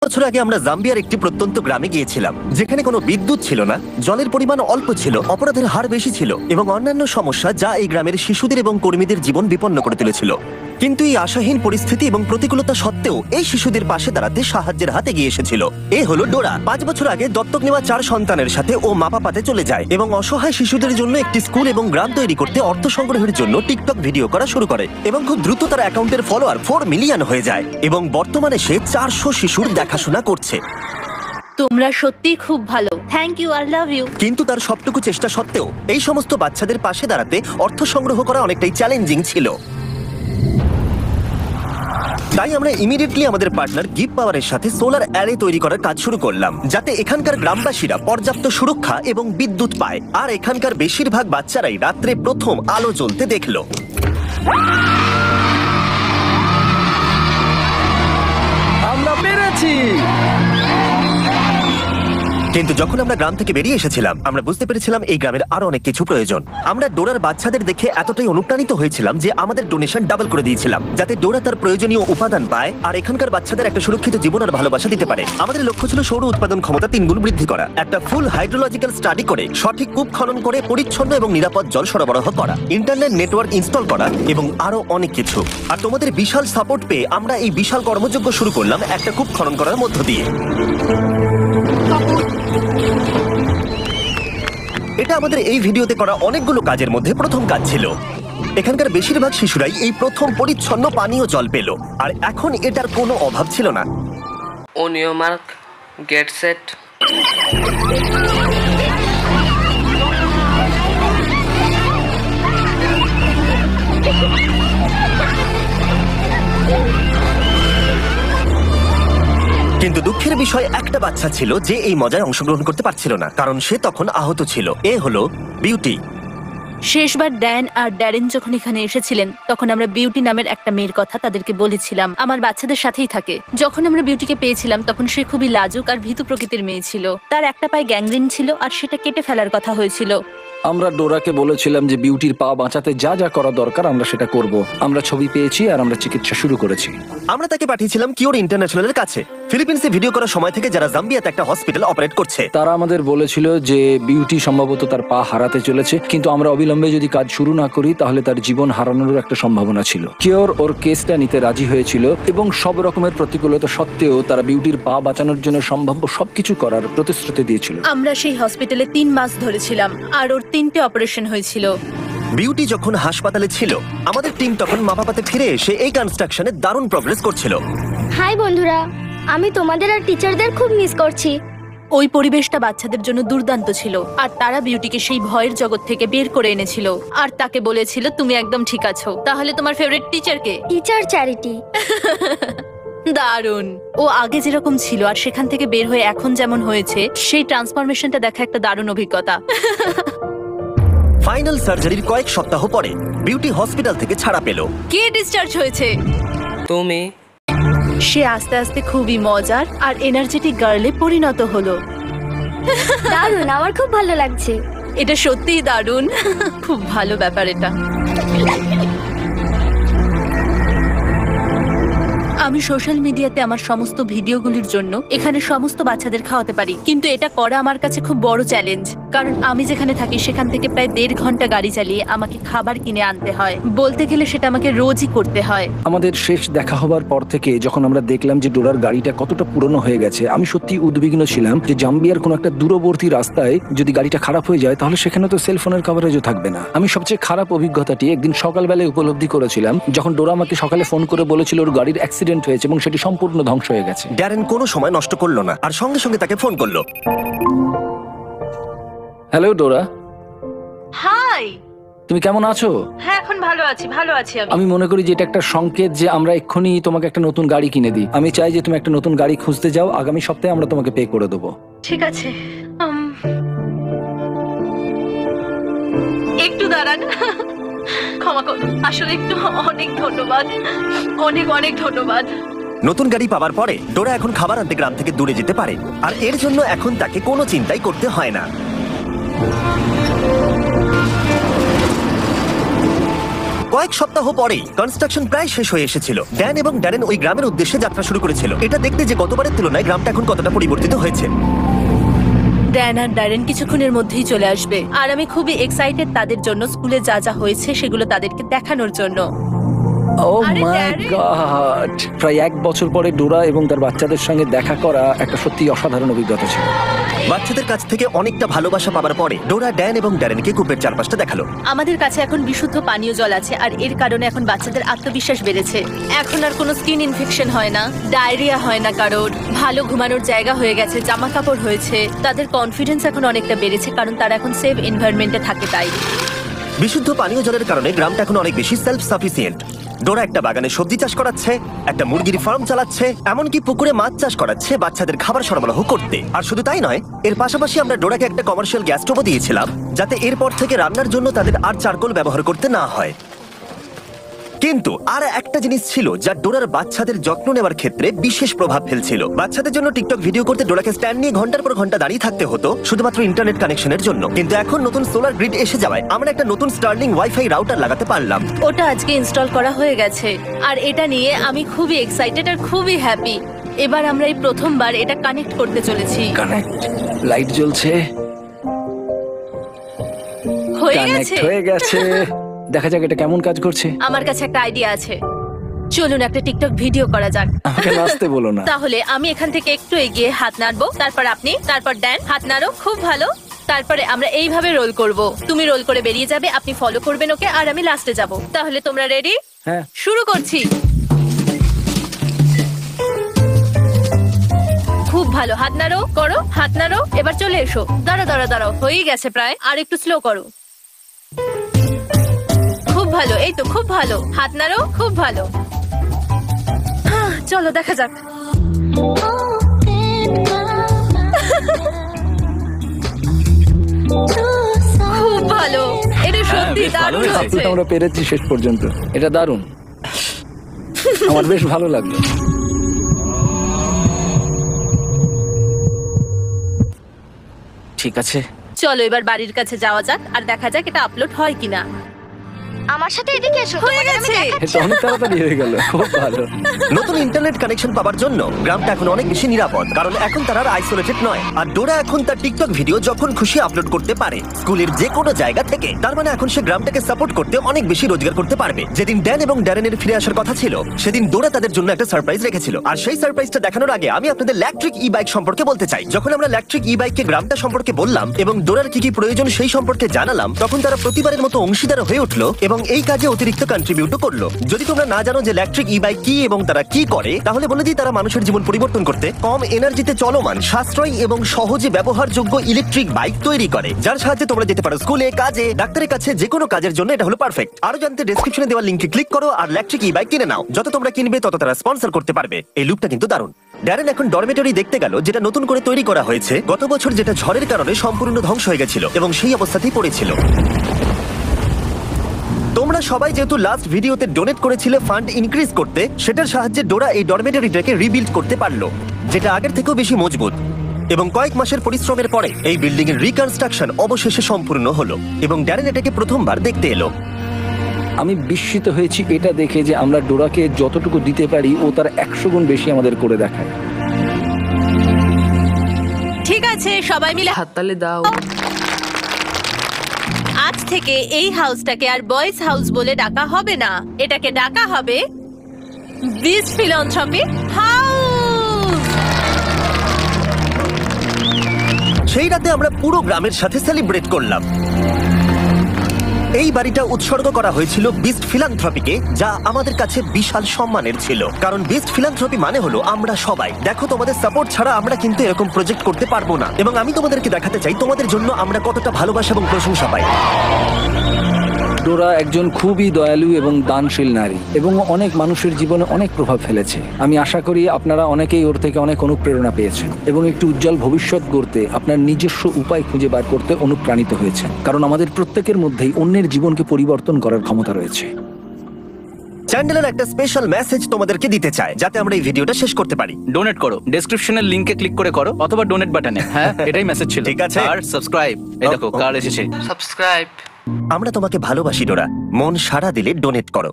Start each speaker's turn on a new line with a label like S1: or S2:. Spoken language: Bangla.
S1: বছর আগে আমরা জাম্বিয়ার একটি প্রত্যন্ত গ্রামে গিয়েছিলাম, যেখানে কোনো বিদ্যুৎ ছিল না, জলের পরিমাণ অল্প ছিল, অপরাধের হার বেশি ছিল এবং অন্যান্য সমস্যা যা এই গ্রামের শিশুদের এবং কর্মীদের জীবন বিপন্ন করে তুলেছিল। কিন্তু এই আশাহীন পরিস্থিতি এবং প্রতিকূলতা সত্ত্বেও এই শিশুদের পাশে দাঁড়াতে সাহায্যের হাতে এগিয়ে এসেছিল। এ হলো ডোরা। 5 বছর আগে দত্তক নেওয়া 4 সন্তানের সাথে ও মাপাপাতে চলে যায় এবং অসহায় শিশুদের জন্য একটি স্কুল এবং গ্রাম তৈরি করতে অর্থ সংগ্রহের জন্য টিকটক ভিডিও করা শুরু করে এবং খুব দ্রুত তার অ্যাকাউন্টের ফলোয়ার 4 মিলিয়ন হয়ে যায় এবং বর্তমানে সে 400 শিশুর দেখাশোনা করছে।
S2: তোমরা সত্যি খুব ভালো। Thank you, I love you.
S1: কিন্তু তার সবটুকু চেষ্টা সত্ত্বেও এই সমস্ত বাচ্চাদের পাশে দাঁড়াতে অর্থ সংগ্রহ করা অনেকটাই চ্যালেঞ্জিং ছিল। তাই আমরা ইমিডিয়েটলি আমাদের পার্টনার গিভ পাওয়ারের সাথে সোলার অ্যারে তৈরি করার কাজ শুরু করলাম, যাতে এখানকার গ্রামবাসীরা পর্যাপ্ত সুরক্ষা এবং বিদ্যুৎ পায়। আর এখানকার বেশিরভাগ বাচ্চারাই রাত্রে প্রথম আলো জ্বলতে দেখলো।
S3: আমরা পেরেছি।
S1: কিন্তু যখন আমরা গ্রাম থেকে বেরিয়ে এসেছিলাম, আমরা বুঝতে পেরেছিলাম এই গ্রামের আরো অনেক কিছু প্রয়োজন। আমরা ডোরার বাচ্চাদের দেখে এতটাই অনুপ্রাণিত হয়েছিলাম যে আমাদের ডোনেশন ডাবল করে দিয়েছিলাম, যাতে ডোরা তার প্রয়োজনীয় উপাদান পায় আর এখানকার বাচ্চাদের একটা সুরক্ষিত জীবন আর ভালোবাসা দিতে পারে। আমাদের লক্ষ্য ছিল সৌর উৎপাদন ক্ষমতা 3 গুণ বৃদ্ধি করা, একটা ফুল হাইড্রোলজিক্যাল স্টাডি করে সঠিক কূপ খনন করে পরিচ্ছন্ন এবং নিরাপদ জল সরবরাহ করা, ইন্টারনেট নেটওয়ার্ক ইনস্টল করা এবং আরো অনেক কিছু। আর তোমাদের বিশাল সাপোর্ট পেয়ে আমরা এই বিশাল কর্মযজ্ঞ শুরু করলাম একটা কূপ খনন করার মধ্য দিয়ে। এটা আমাদের এই ভিডিওতে করা অনেকগুলো কাজের মধ্যে প্রথম কাজ ছিল। এখানকার বেশিরভাগ শিশুরাই এই প্রথম পরিচ্ছন্ন পানীয় জল পেল, আর এখন এটার কোনো অভাব ছিল না।
S4: On your mark, get set.
S1: কিন্তু দুঃখের বিষয় একটা বাচ্চা ছিল যে এই মজায় অংশগ্রহণ করতে পারছিল না, কারণ সে তখন আহত ছিল। এ হলো বিউটি।
S2: শেষবার ড্যান আর ড্যারেন যখন এখানে এসেছিলেন, তখন আমরা বিউটি নামের একটা মেয়ের কথা তাদেরকে বলেছিলাম। আমার বাচ্চাদের সাথেই থাকে। যখন আমরা বিউটিকে পেয়েছিলাম তখন সে খুবই লাজুক আর ভীতু প্রকৃতির মেয়ে ছিল। তার একটা পায়ে গ্যাংগ্রিন ছিল আর সেটা কেটে ফেলার কথা হয়েছিল।
S3: আমরা ডোরাকে বলেছিলাম যে বিউটির পা বাঁচাতে যা যা করা দরকার আমরা সেটা করব। আমরা ছবি পেয়েছি আর আমরা চিকিৎসা শুরু করেছি।
S1: আমরা তাকে পাঠিয়েছিলাম কিওর ইন্টারন্যাশনালের কাছে, ফিলিপিন্সে ভিডিও করার সময় থেকে, যারা জাম্বিয়াতে একটা হসপিটাল অপারেট করছে।
S3: তারা আমাদের বলেছিল যে বিউটি সম্ভবত তার পা হারাতে চলেছে, কিন্তু আমরা অবিলম্বে যদি কাজ শুরু না করি তাহলে তার জীবন হারানোর একটা সম্ভাবনা ছিল। কিওর ওর কেসটা নিতে রাজি হয়েছিল এবং সব রকমের প্রতিকূলতা সত্ত্বেও তারা বিউটির পা বাঁচানোর জন্য সম্ভাব্য সবকিছু করার প্রতিশ্রুতি দিয়েছিল।
S2: আমরা সেই হসপিটালে 3 মাস ধরেছিলাম আর ওর 3টে অপারেশন হয়েছিল।
S1: বিউটি যখন হাসপাতালে ছিল, আমাদের টিম তখন মাপাপাতে ফিরে এসে এই কনস্ট্রাকশনে দারুণ প্রগ্রেস করছিল।
S5: হাই বন্ধুরা, আমি তোমাদের আর টিচারদের খুব মিস করছি।
S2: ওই পরিবেশটা বাচ্চাদের জন্য দুর্দান্ত ছিল আর তারা বিউটিকে সেই ভয়ের জগৎ থেকে বের করে এনেছিল আর তাকে বলেছিল তুমি একদম ঠিক আছো। তাহলে তোমার ফেভারিট টিচার কে?
S5: Teacher charity.
S2: দারুণ। ও আগে যেরকম ছিল আর সেখান থেকে বের হয়ে এখন যেমন হয়েছে, সেই ট্রান্সফরমেশনটা দেখা একটা দারুণ অভিজ্ঞতা।
S1: ফাইনাল সার্জারির কয়েক সপ্তাহ পরে বিউটি হসপিটাল থেকে ছাড়া পেল।
S2: কে ডিসচার্জ হয়েছে?
S4: তুমি
S2: সে আস্তে আস্তে খুবই মজার আর এনার্জেটিক গার্লে পরিণত হলো।
S5: দারুণ, আমার খুব ভালো লাগছে।
S2: এটা সত্যিই দারুণ। খুব ভালো ব্যাপার এটা। আমি সোশ্যাল মিডিয়াতে আমার সমস্ত ভিডিওগুলির জন্য এখানে সমস্ত বাচ্চাদের খাওয়াতে পারি, কিন্তু এটা করা আমার কাছে খুব বড় চ্যালেঞ্জ, কারণ আমি যেখানে থাকি সেখান থেকে প্রায় 1.5 ঘন্টা গাড়ি চালিয়ে আমাকে খাবার কিনে আনতে হয়। বলতে গেলে সেটা আমাকে রোজই করতে হয়।
S3: আমাদের শেষ দেখা হবার পর থেকে যখন আমরা দেখলাম যে ডোরার গাড়িটা কতটা পুরনো হয়ে গেছে, আমি সত্যি উদ্বিগ্ন ছিলাম যে জাম্বিয়ার কোনো একটা দূরবর্তী রাস্তায় যদি গাড়িটা খারাপ হয়ে যায় তাহলে সেখানে তো সেলফোনের কভারেজও থাকবে না। আমি সবচেয়ে খারাপ অভিজ্ঞতাটি একদিন সকালবেলায় উপলব্ধি করেছিলাম, যখন ডোরা আমাকে সকালে ফোন করে বলেছিল ওর গাড়ির অ্যাক্সিডেন্ট হয়েছে এবং সেটি সম্পূর্ণ ধ্বংস হয়ে গেছে।
S1: ড্যারেন কোনো সময় নষ্ট করলো না আর সঙ্গে সঙ্গে তাকে ফোন করলো।
S3: হ্যালো ডোরা,
S2: হাই।
S3: তুমি কেমন আছো?
S2: হ্যাঁ, এখন ভালো আছি
S3: আমি মনে করি যে এটা একটা সংকেত যে আমরা এক্ষুনি তোমাকে একটা নতুন গাড়ি কিনে দিই। আমি চাই যে তুমি একটা নতুন গাড়ি খুঁজতে যাও, আগামী সপ্তাহে আমরা তোমাকে পে করে দেবো।
S2: ঠিক আছে, একটু দাঁড়ান। ক্ষমা করুন, আসলে একটু অনেক ধন্যবাদ, অনেক অনেক ধন্যবাদ।
S1: নতুন গাড়ি পাওয়ার পরে ডোরা এখন খাবার আনতে গ্রাম থেকে দূরে যেতে পারে, আর এর জন্য এখন তাকে কোনো চিন্তাই করতে হয় না। কয়েক সপ্তাহ পরেই কনস্ট্রাকশন প্রায় শেষ হয়ে এসেছিল। ড্যান এবং ড্যারেন ওই গ্রামের উদ্দেশ্যে যাত্রা শুরু করেছিল, এটা দেখতে যে গতবারের তুলনায় গ্রামটা এখন কতটা পরিবর্তিত হয়েছে।
S2: ড্যান আর ড্যারেন কিছুক্ষণের মধ্যেই চলে আসবে, আর আমি খুবই এক্সাইটেড তাদের জন্য স্কুলে যা যা হয়েছে সেগুলো তাদেরকে দেখানোর জন্য।
S3: ও
S2: আরে
S3: মাই
S2: ড্যারেন!
S3: গড, প্রায় 1 বছর পরে ডোরা এবং তার বাচ্চাদের সঙ্গে দেখা করা একটা সত্যি অসাধারণ অভিজ্ঞতা ছিল।
S1: বাচ্চাদের কাছ থেকে অনেকটা ভালোবাসা পাওয়ার পরে ডোরা ড্যান এবং ড্যারেনকে কূপের চারপাশটা দেখালো।
S2: আমাদের কাছে এখন বিশুদ্ধ পানীয় জল আছে, আর এর কারণে এখন বাচ্চাদের আত্মবিশ্বাস বেড়েছে। এখন আর কোনো স্কিন ইনফেকশন হয় না, ডায়রিয়া হয় না কারোর, ভালো ঘুমানোর জায়গা হয়ে গেছে, জামা কাপড় হয়েছে, তাদের কনফিডেন্স এখন অনেকটা বেড়েছে কারণ তারা এখন সেফ এনভায়রনমেন্টে থাকে। তাই
S1: বিশুদ্ধ পানীয় জলের কারণে গ্রামটা এখন অনেক বেশি সেলফ সাফিসিয়েন্ট। ডোরা একটা বাগানে সবজি চাষ করাচ্ছে, একটা মুরগির ফার্ম চালাচ্ছে, এমনকি পুকুরে মাছ চাষ করাচ্ছে বাচ্চাদের খাবার সরবরাহ করতে। আর শুধু তাই নয়, এর পাশাপাশি আমরা ডোরাকে একটা কমার্শিয়াল গ্যাস স্টোভও দিয়েছিলাম, যাতে এরপর থেকে রান্নার জন্য তাদের আর চারকোল ব্যবহার করতে না হয়। কিন্তু আর একটা জিনিস ছিল যা ডোরার বাচ্চাদের যত্ন নেওয়ার ক্ষেত্রে বিশেষ প্রভাব ফেলছিল। বাচ্চাদের জন্য টিকটক ভিডিও করতে ডোরাকে স্ট্যান্ড নিয়ে ঘন্টার পর ঘন্টা দাঁড়িয়ে থাকতে হতো শুধুমাত্র ইন্টারনেট কানেকশনের জন্য। কিন্তু এখন নতুন সোলার গ্রিড এসে যাওয়ায় আমরা একটা নতুন স্টার্লিং ওয়াইফাই রাউটার লাগাতে পারলাম।
S2: ওটা আজকে ইনস্টল করা হয়ে গেছে, আর এটা নিয়ে আমি খুবই এক্সাইটেড আর খুবই হ্যাপি। এবার আমরা এই প্রথমবার এটা কানেক্ট করতে চলেছি।
S3: কানেক্ট, লাইট জ্বলছে,
S2: হয়ে
S3: কানেক্ট
S2: গেছে।
S3: হয়ে গেছে। দেখা যাক এটা কেমন কাজ করছে।
S2: আমার কাছে একটা আইডিয়া আছে, চলুন একটা টিকটক ভিডিও করা যাক।
S3: আমাকে নাচতে বলো না।
S2: তাহলে আমি এখান থেকে একটু এগিয়ে হাত নাড়বো, তারপর আপনি, তারপর ড্যান হাত নাড়ো, খুব ভালো। তারপরে আমরা এইভাবে রোল করব, তুমি রোল করে বেরিয়ে যাবে, আপনি ফলো করবেন ওকে, আর আমি লাস্টে যাব। তাহলে তোমরা রেডি?
S3: হ্যাঁ।
S2: শুরু করছি। খুব ভালো, হাত নাড়ো, করো, হাত নাড়ো। এবার চলে এসো, দাঁড়াও দাঁড়াও দাঁড়াও, হয়েই গেছে প্রায়, আর একটু স্লো করো। খুব ভালো, এই তো খুব ভালো, হাত নাড়ো, খুব ভালো। চলো দেখা যাক। খুব ভালো, এটা সত্যি
S1: বেশ ভালো
S2: দারুণ
S1: হয়েছে।
S2: হয়েছে।
S3: আমরা পেরেছি শেষ পর্যন্ত, এটা দারুণ। আমার বেশ ভালো লাগলো। ঠিক আছে,
S2: চলো এবার বাড়ির কাছে যাওয়া যাক আর দেখা যাক এটা আপলোড হয় কিনা।
S5: আমার সাথে এদিকে এসো,
S2: হয়ে
S5: তোমাদের আমি
S2: গেছে।
S3: এটা অনেক তাড়াতাড়ি হয়ে গেল, খুব ভালো।
S1: নতুন ইন্টারনেট কানেকশন পাওয়ার জন্য গ্রামটা এখন অনেক বেশি নিরাপদ, কারণ এখন তারা আর আইসোলেটেড নয়। আর ডোরা এখন তার টিকটক ভিডিও যখন খুশি আপলোড করতে পারে, স্কুলের যে কোনো জায়গা থেকে। তার মানে এখন সে গ্রামটাকে সাপোর্ট করতে অনেক বেশি রোজগার করতে পারবে। যেদিন ড্যান এবং ড্যারেনের ফিরে আসার কথা ছিল, সেদিন ডোরা তাদের জন্য একটা সারপ্রাইজ রেখেছিল। আর সেই সারপ্রাইজটা দেখানোর আগে আমি আপনাদের ইলেকট্রিক ই বাইক সম্পর্কে বলতে চাই। যখন আমরা ইলেকট্রিক ই বাইককে গ্রামটা সম্পর্কে বললাম এবং ডোরার কি কি প্রয়োজন সেই সম্পর্কে জানালাম, তখন তারা প্রতিবারের মতো অংশীদার হয়ে উঠলো এবং এই কাজে অতিরিক্ত কন্ট্রিবিউটও করলো। যদি তোমরা না জানো যে ইলেকট্রিক ই বাইক কি এবং তারা কি করে, তাহলে বলে দিই, তারা মানুষের জীবন পরিবর্তন করতে কম এনার্জিতে চলমান, সাশ্রয়ী এবং সহজে ব্যবহারযোগ্য ইলেকট্রিক বাইক তৈরি করে, যার সাহায্যে তোমরা যেতে পারো স্কুলে, কাজে, ডাক্তারের কাছে, যে কোনো কাজের জন্য এটা হলো পারফেক্ট। আরো জানতে ডেসক্রিপশনে দেওয়া লিংকে ক্লিক করো আর ইলেকট্রিক ই বাইক কিনে নাও। যত তোমরা কিনবে তত তারা স্পন্সর করতে পারবে। এই লুকটা কিন্তু দারুণ। ড্যারেন এখন ডরমেটরি দেখতে গেল, যেটা নতুন করে তৈরি করা হয়েছে গত বছর, যেটা ঝড়ের কারণে সম্পূর্ণ ধ্বংস হয়ে গেছিল এবং সেই অবস্থাতেই পড়েছিল। তোমরা সবাই যেহেতু লাস্ট ভিডিওতে ডোনেট করেছিলে ফান্ড ইনক্রিজ করতে, সেটার সাহায্যে ডোরা এই ডরমেটরিটাকে রিবিল্ড করতে পারলো, যেটা আগের থেকেও বেশি মজবুত। এবং কয়েক মাসের পরিশ্রমের পরে এই বিল্ডিং এর রিকনস্ট্রাকশন অবশেষে সম্পূর্ণ হলো এবং ড্যারেন এটাকে প্রথমবার দেখতে এলো।
S3: আমি বিস্মিত হয়েছি এটা দেখে যে আমরা ডোরাকে যতটুকু দিতে পারি ও তার 100 গুণ বেশি আমাদের করে দেখায়।
S2: ঠিক আছে, সবাই মিলে
S4: হাততালি দাও।
S2: আজ থেকে এই হাউসটাকে আর বয়েজ হাউস বলে ডাকা হবে না, এটাকে ডাকা হবে বিস্ট ফিলান্থ্রপি হাউস।
S1: সেই রাতে আমরা পুরো গ্রামের সাথে সেলিব্রেট করলাম। এই বাড়িটা উৎসর্গ করা হয়েছিল বিস্ট ফিলান্থ্রপিকে, যা আমাদের কাছে বিশাল সম্মানের ছিল, কারণ বিস্ট ফিলান্থ্রপি মানে হলো আমরা সবাই। দেখো, তোমাদের সাপোর্ট ছাড়া আমরা কিন্তু এরকম প্রজেক্ট করতে পারবো না, এবং আমি তোমাদেরকে দেখাতে চাই তোমাদের জন্য আমরা কতটা ভালোবাসা এবং প্রশংসা পাই।
S3: ডোরা একজন খুবই দয়ালু এবং দানশীল নারী এবং অনেক মানুষের জীবনে অনেক প্রভাব ফেলেছে। আমি আশা করি আপনারা অনেকেই ওর থেকে অনেক অনুপ্রেরণা পেয়েছেন এবং একটু উজ্জ্বল ভবিষ্যৎ গড়তে আপনার নিজস্ব উপায় খুঁজে বার করতে অনুপ্রাণিত হয়েছেন, কারণ আমাদের প্রত্যেকের মধ্যেই অন্যের জীবনকে পরিবর্তন করার ক্ষমতা রয়েছে।
S1: চ্যান্ডেলার একটা স্পেশাল মেসেজ তোমাদেরকে দিতে চায়, যাতে আমরা এই ভিডিওটা শেষ করতে পারি।
S6: ডোনেট করো, ডেসক্রিপশনের লিংকে ক্লিক করে করো, অথবা ডোনেট বাটনে। হ্যাঁ, এটাই মেসেজ ছিল।
S1: ঠিক আছে।
S6: আর সাবস্ক্রাইব, এই দেখো কার এসেছে।
S4: সাবস্ক্রাইব।
S1: আমরা তোমাকে ভালোবাসি ডোরা, মন সারা দিলে ডোনেট করো।